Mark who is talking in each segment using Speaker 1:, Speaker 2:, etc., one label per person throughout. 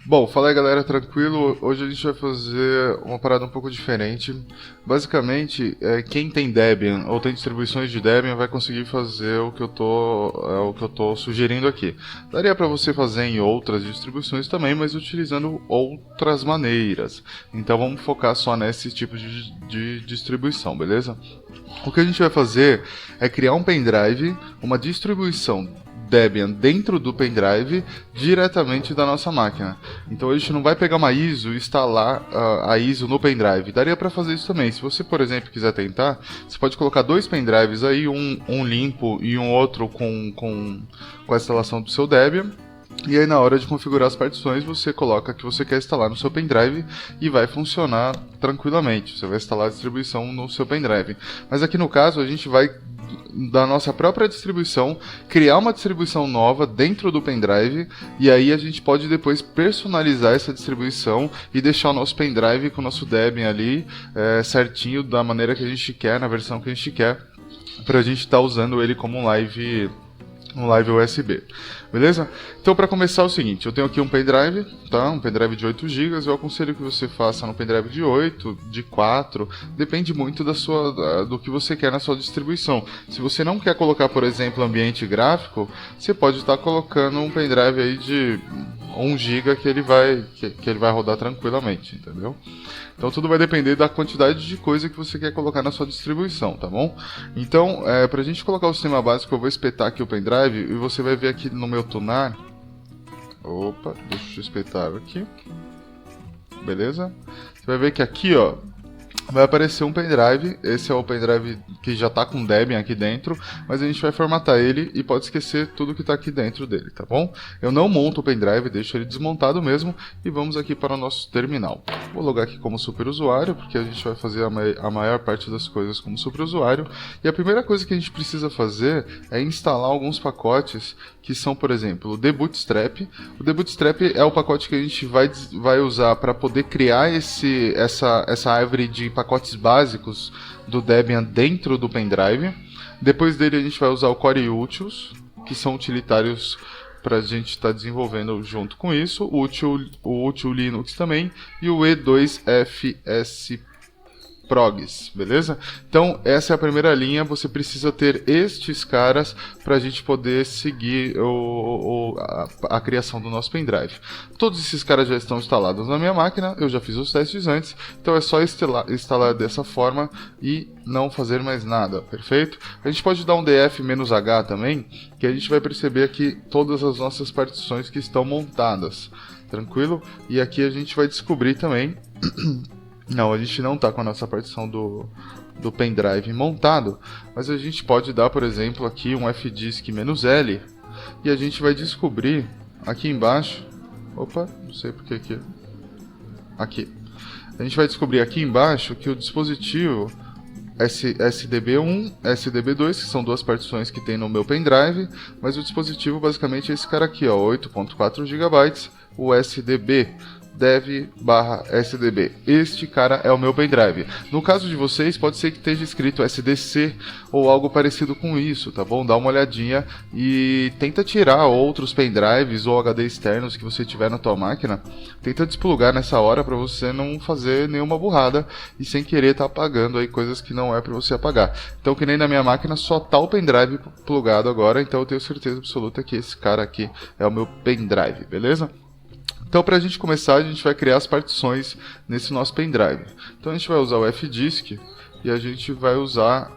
Speaker 1: Bom, fala aí galera, tranquilo? Hoje a gente vai fazer uma parada um pouco diferente. Basicamente, quem tem Debian ou tem distribuições de Debian vai conseguir fazer o que eu tô sugerindo aqui. Daria para você fazer em outras distribuições também, mas utilizando outras maneiras. Então vamos focar só nesse tipo de distribuição, beleza? O que a gente vai fazer é criar um pendrive, uma distribuição Debian dentro do pendrive diretamente da nossa máquina. Então a gente não vai pegar uma ISO e instalar a ISO no pendrive. Daria para fazer isso também. Se você, por exemplo, quiser tentar, você pode colocar dois pendrives aí, um limpo e um outro com a instalação do seu Debian. E aí na hora de configurar as partições, você coloca que você quer instalar no seu pendrive e vai funcionar tranquilamente. Você vai instalar a distribuição no seu pendrive. Mas aqui no caso, a gente vai da nossa própria distribuição, criar uma distribuição nova dentro do pendrive, e aí a gente pode depois personalizar essa distribuição e deixar o nosso pendrive com o nosso Debian ali certinho, da maneira que a gente quer, na versão que a gente quer, para a gente estar usando ele como um live USB. Beleza? Então, para começar é o seguinte, eu tenho aqui um pendrive, tá? Um pendrive de 8 GB, eu aconselho que você faça no pendrive de 8, de 4, depende muito do que você quer na sua distribuição. Se você não quer colocar, por exemplo, ambiente gráfico, você pode estar colocando um pendrive aí de 1 GB que ele vai rodar tranquilamente, entendeu? Então tudo vai depender da quantidade de coisa que você quer colocar na sua distribuição, tá bom? Então, pra gente colocar o sistema básico, eu vou espetar aqui o pendrive e você vai ver aqui no meu tunar. Opa, deixa eu espetar aqui. Beleza? Você vai ver que aqui, ó, vai aparecer um pendrive. Esse é o pendrive que já está com Debian aqui dentro, mas a gente vai formatar ele e pode esquecer tudo que está aqui dentro dele, tá bom? Eu não monto o pendrive, deixo ele desmontado mesmo e vamos aqui para o nosso terminal. Vou logar aqui como superusuário, porque a gente vai fazer a maior parte das coisas como superusuário. E a primeira coisa que a gente precisa fazer é instalar alguns pacotes que são, por exemplo, o dbootstrap. O dbootstrap é o pacote que a gente vai usar para poder criar essa árvore de pacotes básicos do Debian dentro do pendrive. Depois dele a gente vai usar o Core Utils, que são utilitários para a gente estar desenvolvendo junto com isso, o Util Linux também e o E2FS Progs, beleza? Então essa é a primeira linha, você precisa ter estes caras para a gente poder seguir a criação do nosso pendrive. Todos esses caras já estão instalados na minha máquina, eu já fiz os testes antes, então é só instalar dessa forma e não fazer mais nada, perfeito? A gente pode dar um df-h também, que a gente vai perceber aqui todas as nossas partições que estão montadas, tranquilo? E aqui a gente vai descobrir também... Não, a gente não está com a nossa partição do pendrive montado, mas a gente pode dar, por exemplo, aqui um fdisk-L e a gente vai descobrir aqui embaixo... Opa, não sei porque aqui... Aqui. A gente vai descobrir aqui embaixo que o dispositivo SDB1, SDB2, que são duas partições que tem no meu pendrive, mas o dispositivo basicamente é esse cara aqui, ó, 8.4 GB, o SDB. dev/sdb. Este cara é o meu pendrive. No caso de vocês, pode ser que esteja escrito SDC ou algo parecido com isso, tá bom? Dá uma olhadinha e tenta tirar outros pendrives ou HD externos que você tiver na tua máquina. Tenta desplugar nessa hora para você não fazer nenhuma burrada e sem querer tá apagando aí coisas que não é para você apagar. Então, que nem na minha máquina, só tá o pendrive plugado agora, então eu tenho certeza absoluta que esse cara aqui é o meu pendrive, beleza? Então, para a gente começar, a gente vai criar as partições nesse nosso pendrive. Então, a gente vai usar o fdisk e a gente vai usar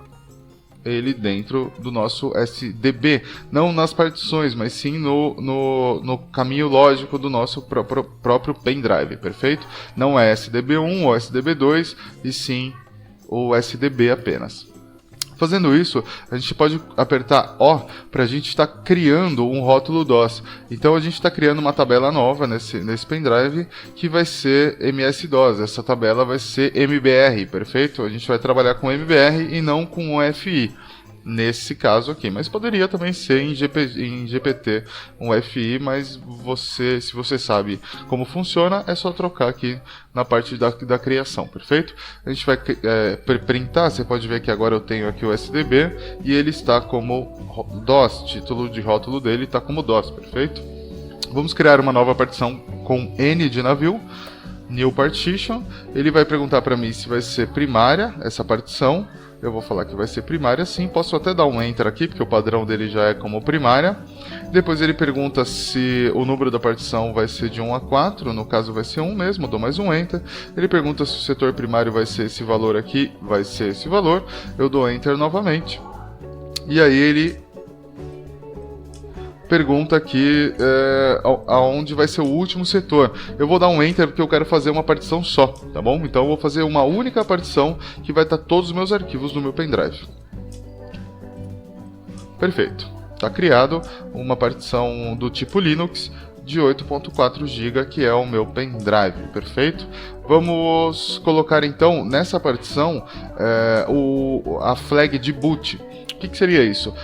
Speaker 1: ele dentro do nosso SDB. Não nas partições, mas sim no caminho lógico do nosso próprio pendrive, perfeito? Não é SDB1 ou SDB2, e sim o SDB apenas. Fazendo isso, a gente pode apertar O para a gente estar criando um rótulo DOS. Então a gente está criando uma tabela nova nesse pendrive que vai ser MS-DOS. Essa tabela vai ser MBR, perfeito? A gente vai trabalhar com MBR e não com o FI. Nesse caso aqui, mas poderia também ser em GPT um FI, mas se você sabe como funciona, é só trocar aqui na parte da criação, perfeito? A gente vai printar, você pode ver que agora eu tenho aqui o SDB e ele está como DOS, título de rótulo dele está como DOS, perfeito? Vamos criar uma nova partição com N de navio, New Partition. Ele vai perguntar para mim se vai ser primária essa partição. Eu vou falar que vai ser primária sim, posso até dar um Enter aqui, porque o padrão dele já é como primária. Depois ele pergunta se o número da partição vai ser de 1 a 4, no caso vai ser 1 mesmo, eu dou mais um Enter. Ele pergunta se o setor primário vai ser esse valor aqui, vai ser esse valor, eu dou Enter novamente. E aí ele pergunta aqui aonde vai ser o último setor. Eu vou dar um Enter porque eu quero fazer uma partição só, tá bom? Então eu vou fazer uma única partição que vai estar todos os meus arquivos no meu pendrive. Perfeito. Está criado uma partição do tipo Linux de 8.4 GB, que é o meu pendrive, perfeito? Vamos colocar então nessa partição a flag de boot. O que seria isso?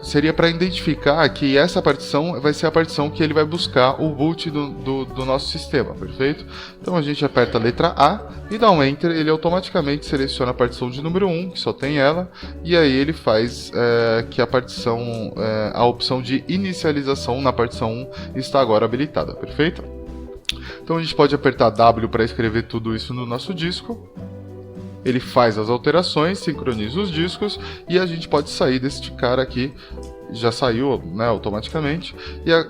Speaker 1: Seria para identificar que essa partição vai ser a partição que ele vai buscar o boot do nosso sistema, perfeito? Então a gente aperta a letra A e dá um Enter, ele automaticamente seleciona a partição de número 1, que só tem ela, e aí ele faz que a partição, a opção de inicialização na partição 1 está agora habilitada, perfeito? Então a gente pode apertar W para escrever tudo isso no nosso disco. Ele faz as alterações, sincroniza os discos e a gente pode sair deste cara aqui. Já saiu, né, automaticamente.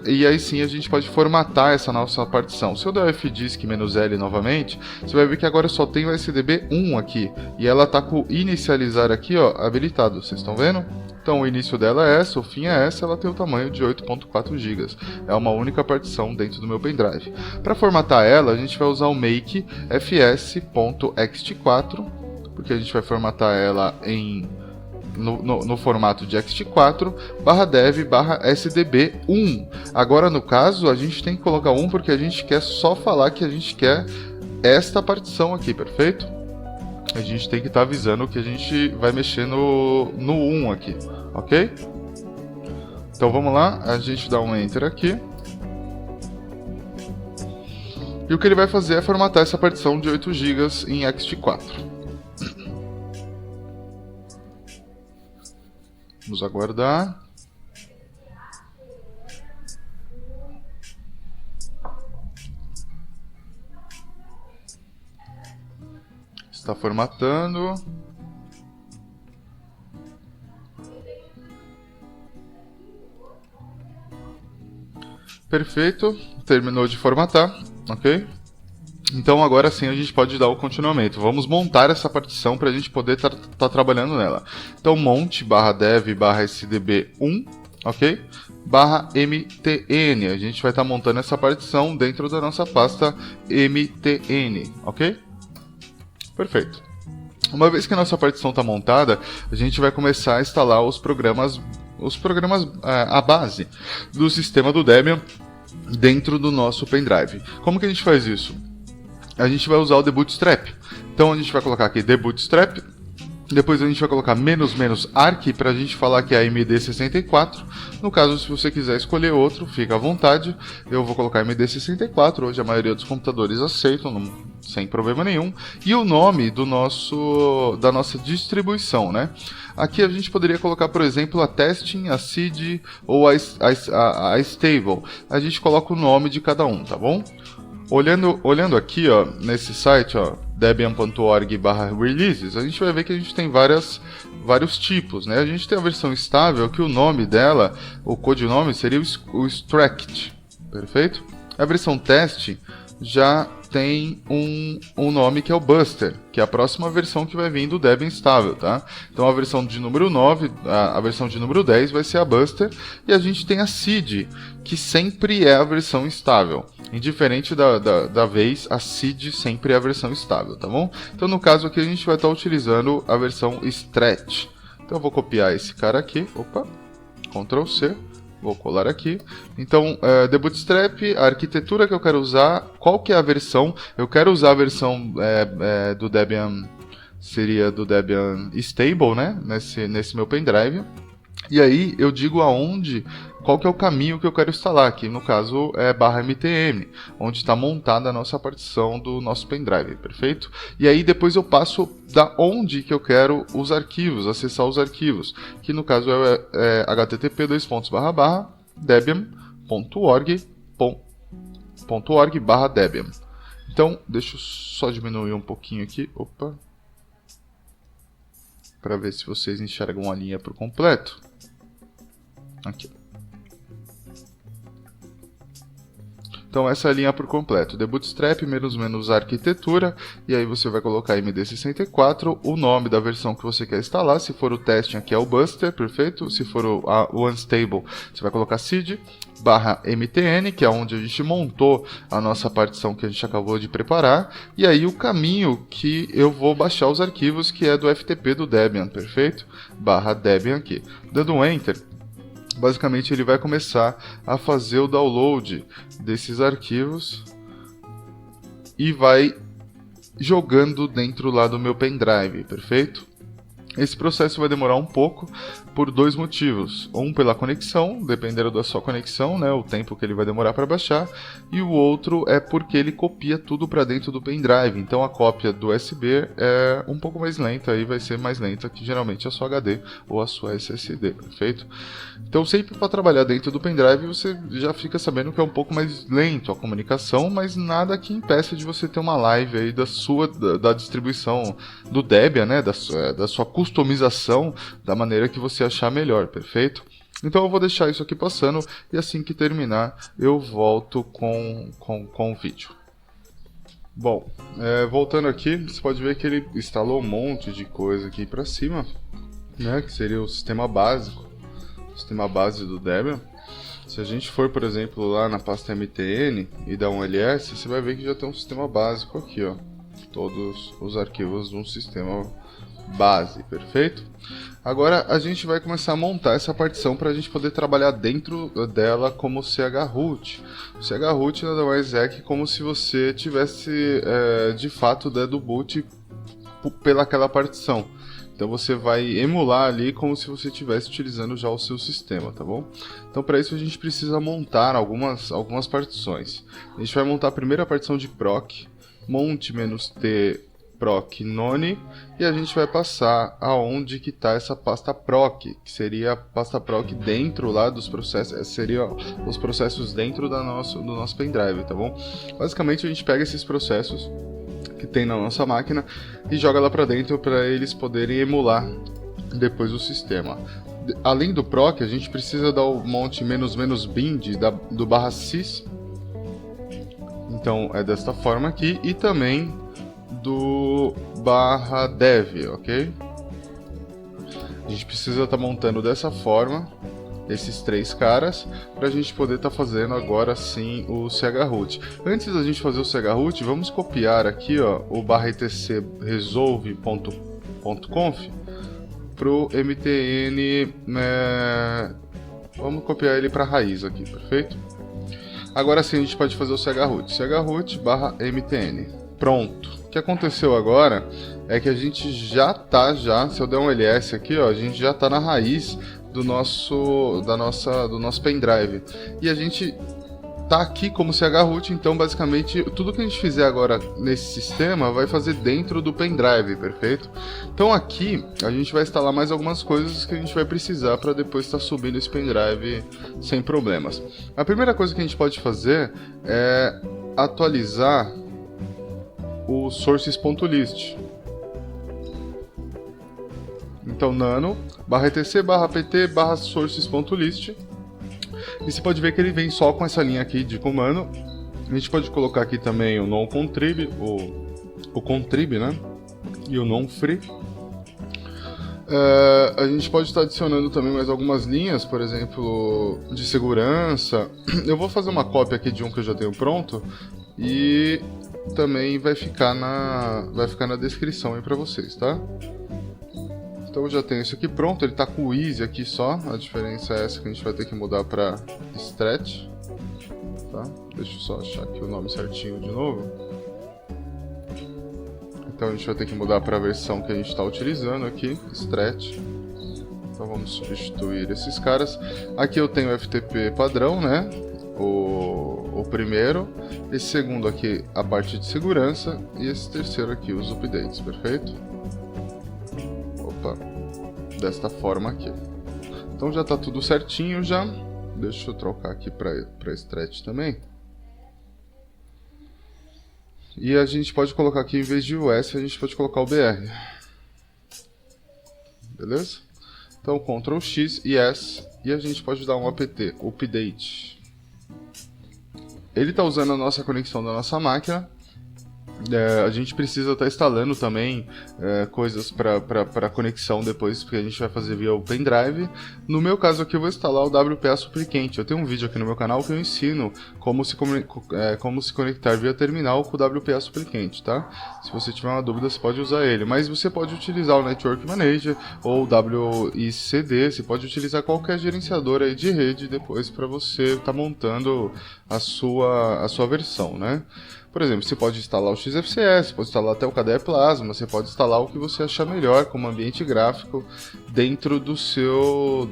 Speaker 1: E aí sim a gente pode formatar essa nossa partição. Se eu der fdisk-L novamente, você vai ver que agora só tem o SDB1 aqui. E ela está com o inicializar aqui, ó, habilitado. Vocês estão vendo? Então o início dela é essa, o fim é essa, ela tem o tamanho de 8.4 GB. É uma única partição dentro do meu pendrive. Para formatar ela, a gente vai usar o make fs.ext4, porque a gente vai formatar ela no formato de ext4 /dev/sdb1. Agora no caso a gente tem que colocar 1 porque a gente quer só falar que a gente quer esta partição aqui, perfeito? A gente tem que estar avisando que a gente vai mexer no 1 aqui, ok? Então vamos lá, a gente dá um Enter aqui. E o que ele vai fazer é formatar essa partição de 8 GB em ext4. Vamos aguardar. Está formatando. Perfeito. Terminou de formatar, ok? Então agora sim a gente pode dar o continuamento. Vamos montar essa partição para a gente poder estar trabalhando nela. Então monte /dev/sdb1, ok? /mtn. A gente vai estar montando essa partição dentro da nossa pasta mtn, ok? Perfeito. Uma vez que a nossa partição está montada, a gente vai começar a instalar os programas a base do sistema do Debian dentro do nosso pendrive. Como que a gente faz isso? A gente vai usar o debootstrap. Então a gente vai colocar aqui debootstrap, depois a gente vai colocar --arch para a gente falar que é MD64. No caso, se você quiser escolher outro, fica à vontade. Eu vou colocar MD64, hoje a maioria dos computadores aceitam, sem problema nenhum. E o nome da nossa distribuição, né? Aqui a gente poderia colocar, por exemplo, a testing, a seed ou a stable. A gente coloca o nome de cada um, tá bom? Olhando aqui, ó, nesse site, ó, debian.org/releases, a gente vai ver que a gente tem vários tipos, né? A gente tem a versão estável, que o nome dela, o codinome seria o extract, perfeito? A versão teste já tem um nome que é o Buster, que é a próxima versão que vai vir do Debian estável, tá? Então a versão de número 9, a versão de número 10 vai ser a Buster, e a gente tem a seed, que sempre é a versão estável. Indiferente da vez, a seed sempre é a versão estável, tá bom? Então no caso aqui a gente vai estar utilizando a versão stretch. Então eu vou copiar esse cara aqui, opa, Ctrl C. Vou colar aqui. Então, The Bootstrap, a arquitetura que eu quero usar, qual que é a versão? Eu quero usar a versão do Debian, seria do Debian Stable, né? Nesse meu pendrive. E aí eu digo qual que é o caminho que eu quero instalar, que no caso é /mtm, onde está montada a nossa partição do nosso pendrive, perfeito? E aí depois eu passo da onde que eu quero os arquivos, acessar os arquivos, que no caso é http://debian .org/Debian. Então, deixa eu só diminuir um pouquinho aqui, opa, para ver se vocês enxergam a linha por completo. Aqui. Então essa é a linha por completo, The Bootstrap, menos arquitetura, e aí você vai colocar MD64, o nome da versão que você quer instalar, se for o testing aqui é o Buster, perfeito? Se for o Unstable, você vai colocar seed, /mtn, que é onde a gente montou a nossa partição que a gente acabou de preparar, e aí o caminho que eu vou baixar os arquivos, que é do FTP do Debian, perfeito? /Debian aqui. Dando um Enter, basicamente ele vai começar a fazer o download desses arquivos e vai jogando dentro lá do meu pendrive, perfeito? Esse processo vai demorar um pouco por dois motivos. Um pela conexão, dependendo da sua conexão, né, o tempo que ele vai demorar para baixar, e o outro é porque ele copia tudo para dentro do pendrive. Então a cópia do USB é um pouco mais lenta, aí vai ser mais lenta que geralmente a sua HD ou a sua SSD, perfeito? Então sempre para trabalhar dentro do pendrive você já fica sabendo que é um pouco mais lento a comunicação, mas nada que impeça de você ter uma live aí da distribuição do Debian, né, da sua customização da maneira que você achar melhor, perfeito? Então eu vou deixar isso aqui passando e assim que terminar eu volto com o vídeo. Bom, voltando aqui, você pode ver que ele instalou um monte de coisa aqui para cima, né, que seria o sistema básico, o sistema base do Debian. Se a gente for, por exemplo, lá na pasta mtn e dar um ls, você vai ver que já tem um sistema básico aqui, ó, todos os arquivos de um sistema base, perfeito? Agora a gente vai começar a montar essa partição para a gente poder trabalhar dentro dela como chroot. O chroot nada mais é que como se você tivesse de fato dado boot pelaquela partição. Então você vai emular ali como se você estivesse utilizando já o seu sistema, tá bom? Então para isso a gente precisa montar algumas partições. A gente vai montar a primeira partição de proc, monte-t proc none, e a gente vai passar aonde que está essa pasta proc, que seria a pasta proc dentro lá dos processos, seria os processos dentro do nosso pendrive, tá bom? Basicamente a gente pega esses processos que tem na nossa máquina e joga lá para dentro para eles poderem emular depois o sistema. Além do proc, a gente precisa dar o monte "-bind" do /sys, então é desta forma aqui, e também do /dev, ok? A gente precisa estar montando dessa forma esses três caras para a gente poder estar fazendo agora sim o chroot. Antes da gente fazer o chroot, vamos copiar aqui, ó, o /etc resolve.conf pro mtn, vamos copiar ele para a raiz aqui, perfeito? Agora sim a gente pode fazer o chroot /mtn. Pronto. O que aconteceu agora é que a gente já tá, se eu der um ls aqui, ó, a gente já tá na raiz do nosso pendrive. E a gente tá aqui como chroot, então basicamente tudo que a gente fizer agora nesse sistema vai fazer dentro do pendrive, perfeito? Então aqui a gente vai instalar mais algumas coisas que a gente vai precisar para depois estar subindo esse pendrive sem problemas. A primeira coisa que a gente pode fazer é atualizar o sources.list. Então nano /etc /pt /sources.list, e você pode ver que ele vem só com essa linha aqui de comando. A gente pode colocar aqui também o non-contrib, o contrib, né, e o non-free. A gente pode estar adicionando também mais algumas linhas, por exemplo, de segurança. Eu vou fazer uma cópia aqui de um que eu já tenho pronto e também vai ficar na descrição aí para vocês, tá? Então eu já tenho isso aqui pronto, ele está com o easy aqui só, a diferença é essa que a gente vai ter que mudar para stretch, tá? Deixa eu só achar aqui o nome certinho de novo. Então a gente vai ter que mudar para a versão que a gente está utilizando aqui, stretch. Então vamos substituir esses caras. Aqui eu tenho o FTP padrão, né? O primeiro, esse segundo aqui a parte de segurança e esse terceiro aqui os updates, perfeito? Opa, desta forma aqui. Então já está tudo certinho já. Deixa eu trocar aqui para stretch também. E a gente pode colocar aqui, em vez de US, a gente pode colocar o BR. Beleza? Então, Ctrl X e S, e a gente pode dar um apt, update. Ele está usando a nossa conexão da nossa máquina. A gente precisa estar instalando também coisas para conexão depois, porque a gente vai fazer via o pendrive. No meu caso aqui eu vou instalar o WPA Supplicant. Eu tenho um vídeo aqui no meu canal que eu ensino como se conectar via terminal com o WPA Supplicant, tá? Se você tiver uma dúvida, você pode usar ele, mas você pode utilizar o Network Manager ou o WICD, você pode utilizar qualquer gerenciador aí de rede depois para você estar montando a sua versão, né? Por exemplo, você pode instalar o XFCE, você pode instalar até o KDE Plasma, você pode instalar o que você achar melhor como ambiente gráfico dentro do seu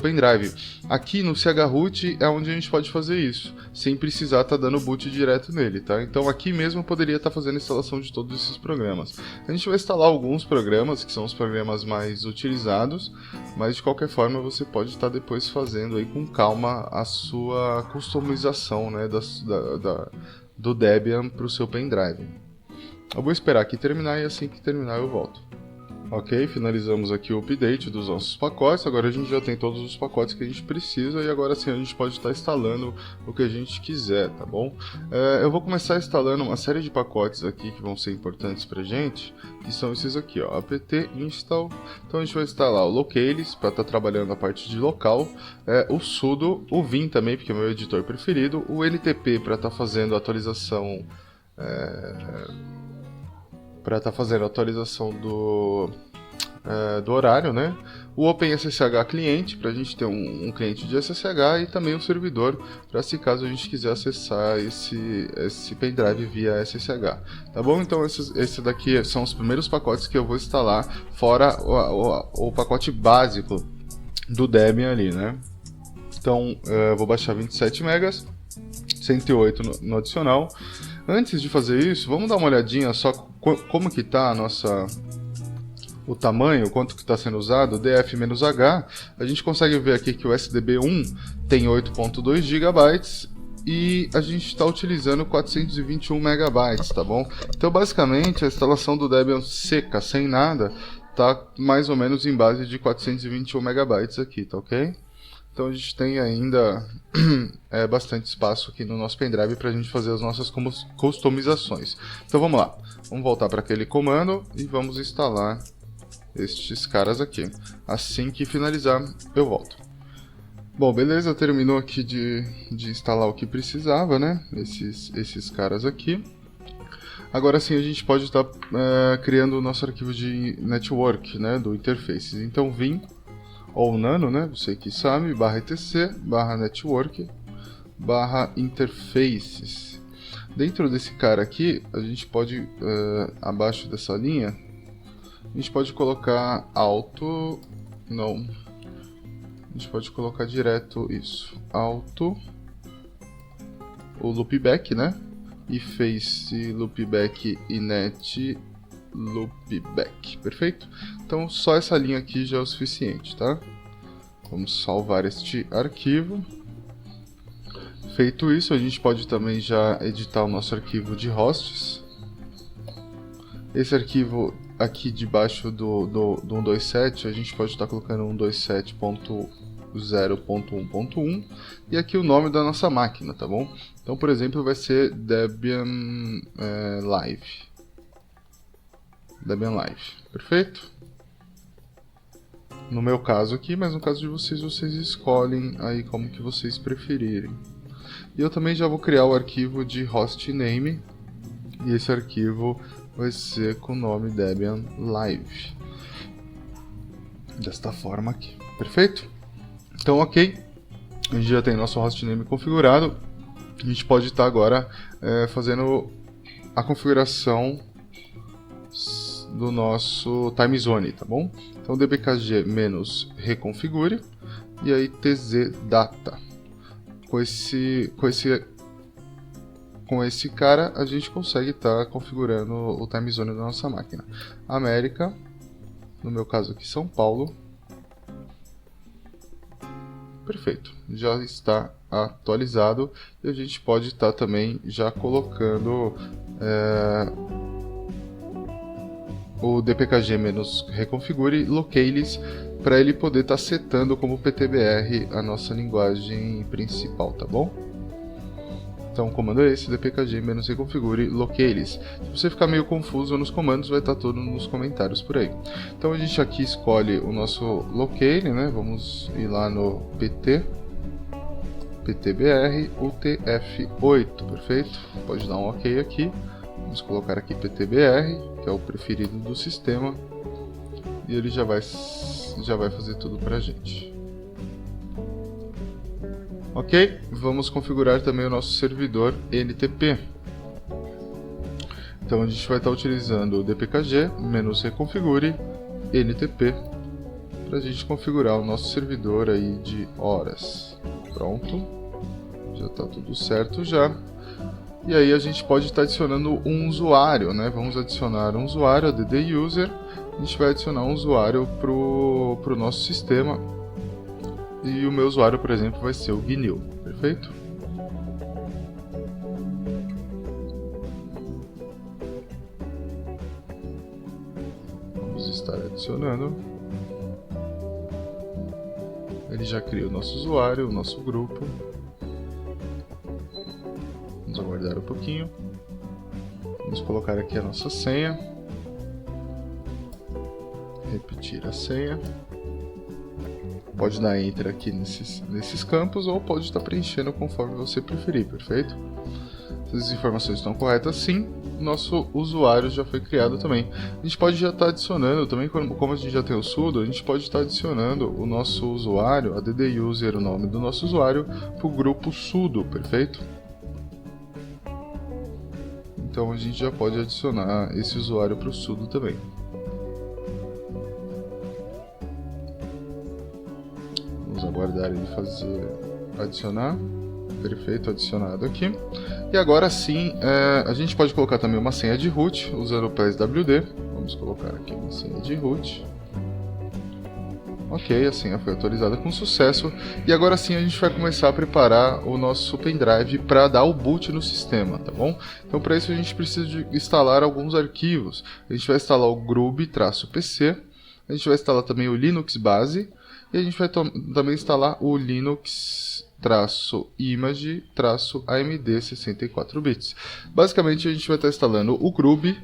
Speaker 1: pendrive. Aqui no chroot é onde a gente pode fazer isso, sem precisar estar dando boot direto nele, tá? Então aqui mesmo eu poderia estar fazendo a instalação de todos esses programas. A gente vai instalar alguns programas, que são os programas mais utilizados, mas de qualquer forma você pode estar depois fazendo aí com calma a sua customização, né, do Debian para o seu pendrive. Eu vou esperar aqui terminar e assim que terminar eu volto. Ok, finalizamos aqui o update dos nossos pacotes. Agora a gente já tem todos os pacotes que a gente precisa e agora sim a gente pode estar instalando o que a gente quiser, tá bom? Eu vou começar instalando uma série de pacotes aqui que vão ser importantes pra gente, que são esses aqui, ó, apt install. Então a gente vai instalar o locales para estar trabalhando a parte de local, o sudo, o vim também, porque é meu editor preferido, o ntp para estar fazendo a atualização do horário, né? O OpenSSH cliente, para a gente ter um cliente de SSH, e também o servidor, para se caso a gente quiser acessar esse pendrive via SSH. Tá bom? Então esse daqui são os primeiros pacotes que eu vou instalar, fora o pacote básico do Debian ali, né? Então eu vou baixar 27 megas, 108 no adicional. Antes de fazer isso, vamos dar uma olhadinha só como que está o tamanho, quanto que está sendo usado, df-h. A gente consegue ver aqui que o SDB1 tem 8.2 GB e a gente está utilizando 421 MB, tá bom? Então basicamente a instalação do Debian seca, sem nada, tá mais ou menos em base de 421 MB aqui, tá ok? Então a gente tem ainda bastante espaço aqui no nosso pendrive para a gente fazer as nossas customizações. Então vamos lá, vamos voltar para aquele comando e vamos instalar estes caras aqui. Assim que finalizar, eu volto. Bom, beleza, terminou aqui de instalar o que precisava, né? Esses caras aqui. Agora sim a gente pode estar criando o nosso arquivo de network, né? Do interfaces. Então vim ou nano, né? Você que sabe, /etc, /network, /interfaces. Dentro desse cara aqui, a gente pode, abaixo dessa linha, a gente pode colocar auto, não, a gente pode colocar direto isso, auto, o loopback, né? E face loopback e net loopback, perfeito? Então só essa linha aqui já é o suficiente, tá? Vamos salvar este arquivo. Feito isso, a gente pode também já editar o nosso arquivo de hosts. Esse arquivo aqui debaixo do 127, a gente pode estar colocando 127.0.1.1 e aqui o nome da nossa máquina, tá bom? Então, por exemplo, vai ser Debian Live. Debian Live, perfeito? No meu caso aqui, mas no caso de vocês, vocês escolhem aí como que vocês preferirem. E eu também já vou criar o arquivo de hostname, e esse arquivo vai ser com o nome Debian Live. Desta forma aqui, perfeito? Então, ok, a gente já tem nosso hostname configurado. A gente pode estar agora fazendo a configuração do nosso time zone, tá bom? Então dbkg-reconfigure e aí tzData. Com esse cara a gente consegue estar configurando o time zone da nossa máquina. América, no meu caso aqui São Paulo. Perfeito, já está atualizado e a gente pode estar também já colocando o dpkg-reconfigure locales para ele poder estar setando como PTBR a nossa linguagem principal, tá bom? Então o comando é esse, dpkg-reconfigure locales. Se você ficar meio confuso nos comandos, vai estar tudo nos comentários por aí. Então a gente aqui escolhe o nosso locale, né? Vamos ir lá no PTBR UTF-8, perfeito? Pode dar um OK aqui. Vamos colocar aqui PTBR, que é o preferido do sistema, e ele já vai fazer tudo para a gente. Ok, vamos configurar também o nosso servidor NTP. Então a gente vai estar utilizando o dpkg-reconfigure NTP para a gente configurar o nosso servidor aí de horas. Pronto, já está tudo certo já. E aí a gente pode estar adicionando um usuário, né? Vamos adicionar um usuário, add user. A gente vai adicionar um usuário para o nosso sistema. E o meu usuário, por exemplo, vai ser o GNU, perfeito? Vamos estar adicionando. Ele já criou o nosso usuário, o nosso grupo. Vamos aguardar um pouquinho. Vamos colocar aqui a nossa senha. Repetir a senha. Pode dar Enter aqui nesses campos ou pode estar preenchendo conforme você preferir, perfeito? Se as informações estão corretas, sim, nosso usuário já foi criado também. A gente pode já estar adicionando também, como a gente já tem o sudo, a gente pode estar adicionando o nosso usuário, add user, o nome do nosso usuário, para o grupo sudo, perfeito? Então a gente já pode adicionar esse usuário para o sudo também. Vamos aguardar ele adicionar. Perfeito, adicionado aqui. E agora sim, a gente pode colocar também uma senha de root usando o PSWD. Vamos colocar aqui uma senha de root. Ok, a senha foi atualizada com sucesso. E agora sim a gente vai começar a preparar o nosso pendrive para dar o boot no sistema, tá bom? Então para isso a gente precisa de instalar alguns arquivos. A gente vai instalar o grub-pc, a gente vai instalar também o Linux base, e a gente vai também instalar o Linux-image-amd 64 bits. Basicamente a gente vai estar instalando o grub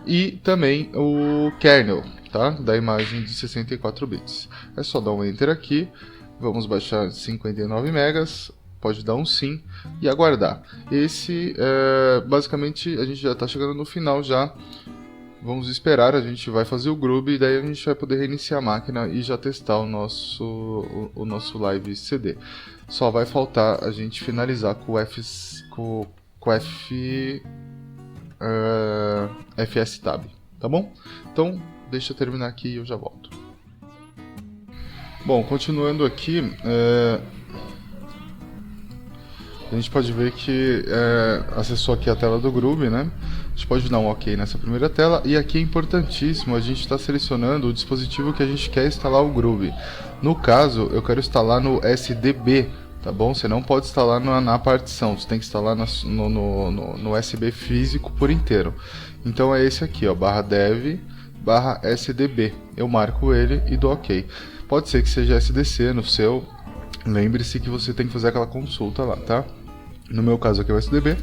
Speaker 1: e também o kernel, tá? Da imagem de 64 bits. É só dar um Enter aqui, vamos baixar 59 megas, pode dar um sim e aguardar. Basicamente a gente já está chegando no final já. Vamos esperar, a gente vai fazer o grub e daí a gente vai poder reiniciar a máquina e já testar o nosso live CD. Só vai faltar a gente finalizar com o FSTab, tá bom? Então, deixa eu terminar aqui e eu já volto. Bom, continuando aqui, a gente pode ver que acessou aqui a tela do grub, né? A gente pode dar um OK nessa primeira tela e aqui é importantíssimo a gente está selecionando o dispositivo que a gente quer instalar o grub. No caso, eu quero instalar no SDB, tá bom? Você não pode instalar na partição, você tem que instalar no USB físico por inteiro. Então é esse aqui, ó, /dev/SDB. Eu marco ele e dou OK. Pode ser que seja SDC no seu. Lembre-se que você tem que fazer aquela consulta lá, tá? No meu caso aqui é o SDB.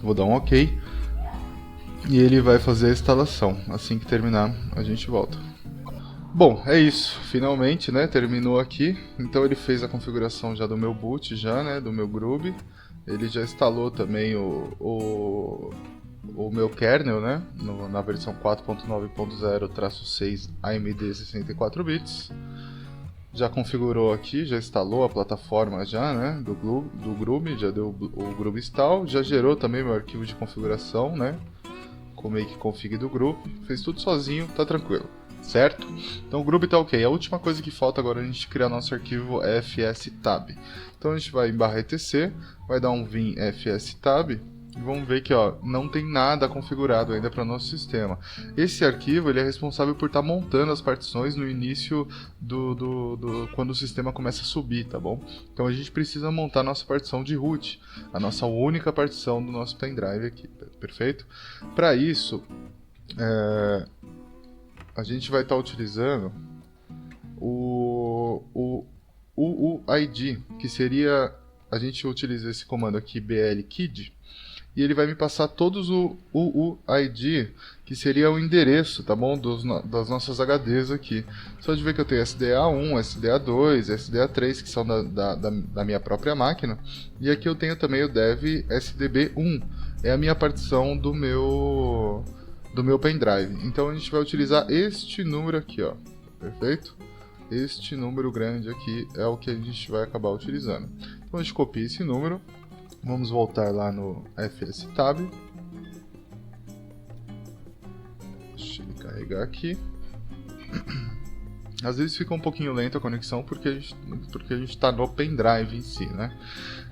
Speaker 1: Vou dar um OK. E ele vai fazer a instalação. Assim que terminar, a gente volta. Bom, é isso. Finalmente, né? Terminou aqui. Então ele fez a configuração já do meu boot, já, né? Do meu grub. Ele já instalou também o meu kernel, né? Na versão 4.9.0-6 AMD 64 bits. Já configurou aqui, já instalou a plataforma já, né? Do grub, já deu o grub install. Já gerou também meu arquivo de configuração, né? Com o make config do grupo, fez tudo sozinho, tá tranquilo, certo? Então o grub tá ok. A última coisa que falta agora é a gente criar nosso arquivo fstab. Então a gente vai em /etc, vai dar um vim fstab, E vamos ver que ó, não tem nada configurado ainda para o nosso sistema. Esse arquivo ele é responsável por estar montando as partições no início quando o sistema começa a subir, tá bom? Então a gente precisa montar a nossa partição de root, a nossa única partição do nosso pendrive aqui, perfeito? Para isso, a gente vai estar utilizando o UUID, que seria, a gente utiliza esse comando aqui, blkid, e ele vai me passar todos o UUID, que seria o endereço, tá bom? Das nossas HDs aqui. Só de ver que eu tenho SDA1, SDA2, SDA3, que são da minha própria máquina. E aqui eu tenho também o dev SDB1, é a minha partição do meu pendrive. Então a gente vai utilizar este número aqui, ó. Perfeito? Este número grande aqui é o que a gente vai acabar utilizando. Então a gente copia esse número. Vamos voltar lá no fstab. Deixa ele carregar aqui. Às vezes fica um pouquinho lenta a conexão porque a gente está no pendrive em si, né?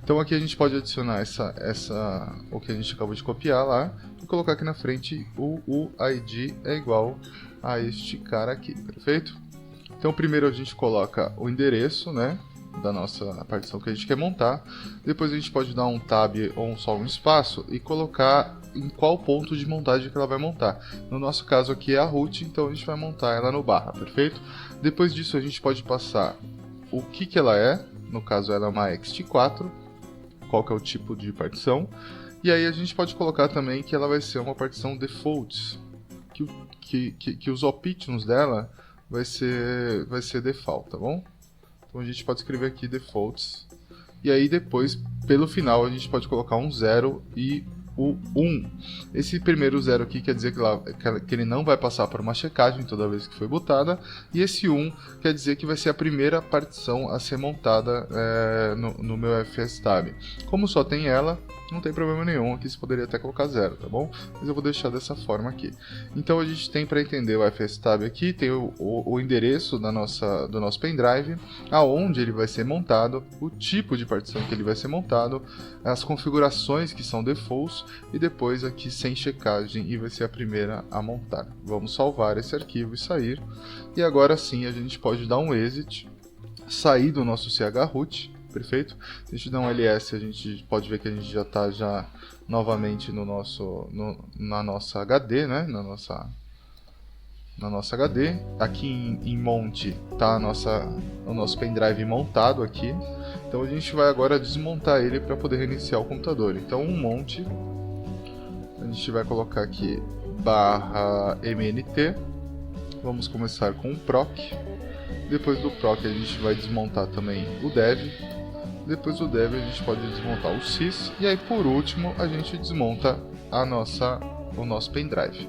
Speaker 1: Então aqui a gente pode adicionar o que a gente acabou de copiar lá e colocar aqui na frente o UID é igual a este cara aqui, perfeito? Então primeiro a gente coloca o endereço, né, da nossa partição que a gente quer montar. Depois a gente pode dar um tab ou só um espaço e colocar em qual ponto de montagem que ela vai montar. No nosso caso aqui é a root, então a gente vai montar ela no barra, perfeito? Depois disso a gente pode passar o que ela é, no caso ela é uma ext4, qual que é o tipo de partição, e aí a gente pode colocar também que ela vai ser uma partição defaults, que os options dela vai ser default, tá bom? Então a gente pode escrever aqui defaults, e aí depois, pelo final, a gente pode colocar um 0 e o 1. Esse primeiro 0 aqui quer dizer que ele não vai passar por uma checagem toda vez que foi botada, e esse 1 quer dizer que vai ser a primeira partição a ser montada no meu fstab. Como só tem ela, não tem problema nenhum, aqui você poderia até colocar 0, tá bom? Mas eu vou deixar dessa forma aqui. Então a gente tem, para entender o fstab aqui, tem o endereço do nosso pendrive, aonde ele vai ser montado, o tipo de partição que ele vai ser montado, as configurações que são defaults, e depois aqui sem checagem, e vai ser a primeira a montar. Vamos salvar esse arquivo e sair, e agora sim a gente pode dar um exit, sair do nosso chroot, perfeito? Se a gente der um ls, a gente pode ver que a gente já está novamente na nossa HD, né? Na nossa HD. Aqui em monte está o nosso pendrive montado aqui. Então a gente vai agora desmontar ele para poder reiniciar o computador. Então um monte, a gente vai colocar aqui /mnt. Vamos começar com o proc. Depois do proc a gente vai desmontar também o dev. Depois do dev a gente pode desmontar o sys. E aí por último a gente desmonta o nosso pendrive.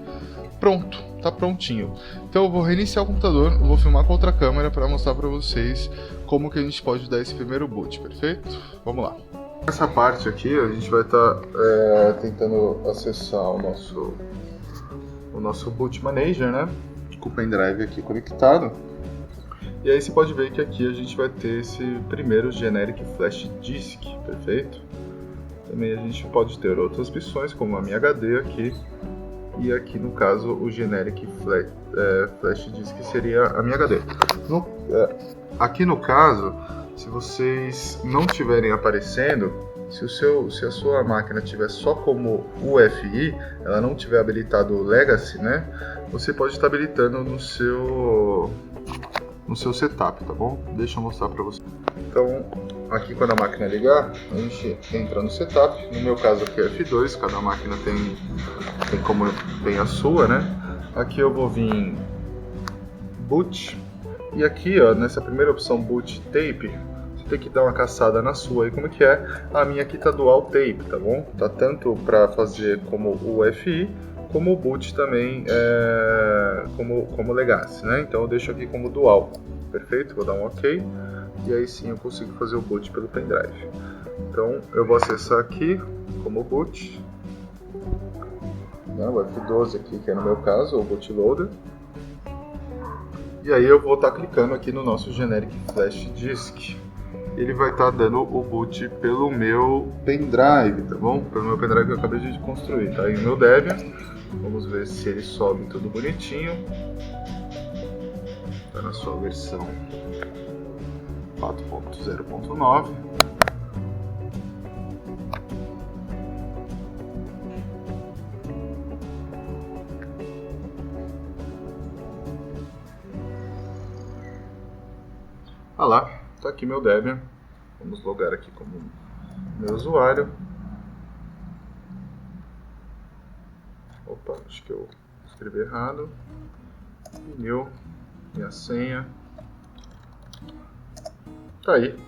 Speaker 1: Pronto, tá prontinho. Então eu vou reiniciar o computador, vou filmar com outra câmera para mostrar para vocês como que a gente pode dar esse primeiro boot, perfeito? Vamos lá. Nessa parte aqui a gente vai estar tentando acessar o nosso boot manager, né? Com o pendrive aqui conectado. E aí você pode ver que aqui a gente vai ter esse primeiro generic flash disk, perfeito? Também a gente pode ter outras opções, como a minha HD aqui, e aqui no caso o generic flash disk seria a minha HD. Aqui no caso, se vocês não estiverem aparecendo, se a sua máquina tiver só como UFI, ela não tiver habilitado o Legacy, né? Você pode estar habilitando no seu setup, tá bom? Deixa eu mostrar para você. Então, aqui quando a máquina ligar, a gente entra no setup. No meu caso aqui é F2, cada máquina tem a sua, né? Aqui eu vou vir em boot. E aqui, ó, nessa primeira opção boot tape, você tem que dar uma caçada na sua aí, como que é. A minha aqui tá dual tape, tá bom? Tá tanto para fazer como UFI, como o boot também como legacy, né? Então eu deixo aqui como dual, perfeito? Vou dar um OK e aí sim eu consigo fazer o boot pelo pendrive. Então eu vou acessar aqui como boot, né? O F12 aqui, que é no meu caso, o bootloader. E aí eu vou estar clicando aqui no nosso generic flash disk. ele vai estar dando o boot pelo meu pendrive, tá bom? Pelo meu pendrive que eu acabei de construir, tá aí o meu Debian. Vamos ver se ele sobe tudo bonitinho. Está na sua versão 4.0.9. Ah lá, tá aqui meu Debian. Vamos logar aqui como meu usuário. Opa, acho que eu escrevi errado. New, minha senha. Tá aí.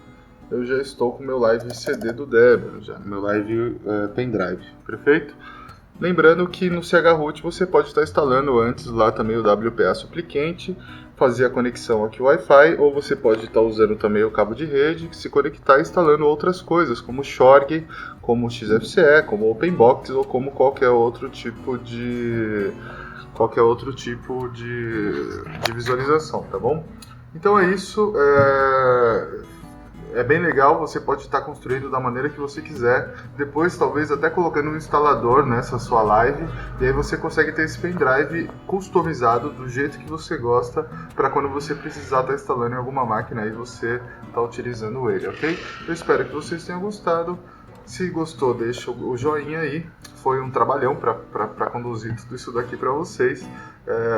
Speaker 1: Eu já estou com meu live CD do Debian, já meu live pendrive, perfeito? Lembrando que no CHRoot você pode estar instalando antes lá também o WPA Supplicant, fazer a conexão aqui Wi-Fi, ou você pode estar usando também o cabo de rede, se conectar instalando outras coisas, como Xorg, como XFCE, como OpenBox ou como qualquer outro tipo de visualização, tá bom? Então é isso. É bem legal, você pode estar construindo da maneira que você quiser, depois talvez até colocando um instalador nessa sua live, e aí você consegue ter esse pendrive customizado do jeito que você gosta, para quando você precisar estar instalando em alguma máquina e você está utilizando ele, ok? Eu espero que vocês tenham gostado. Se gostou, deixa o joinha aí. Foi um trabalhão para conduzir tudo isso daqui para vocês.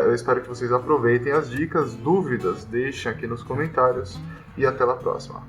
Speaker 1: Eu espero que vocês aproveitem as dicas, dúvidas, deixem aqui nos comentários e até a próxima.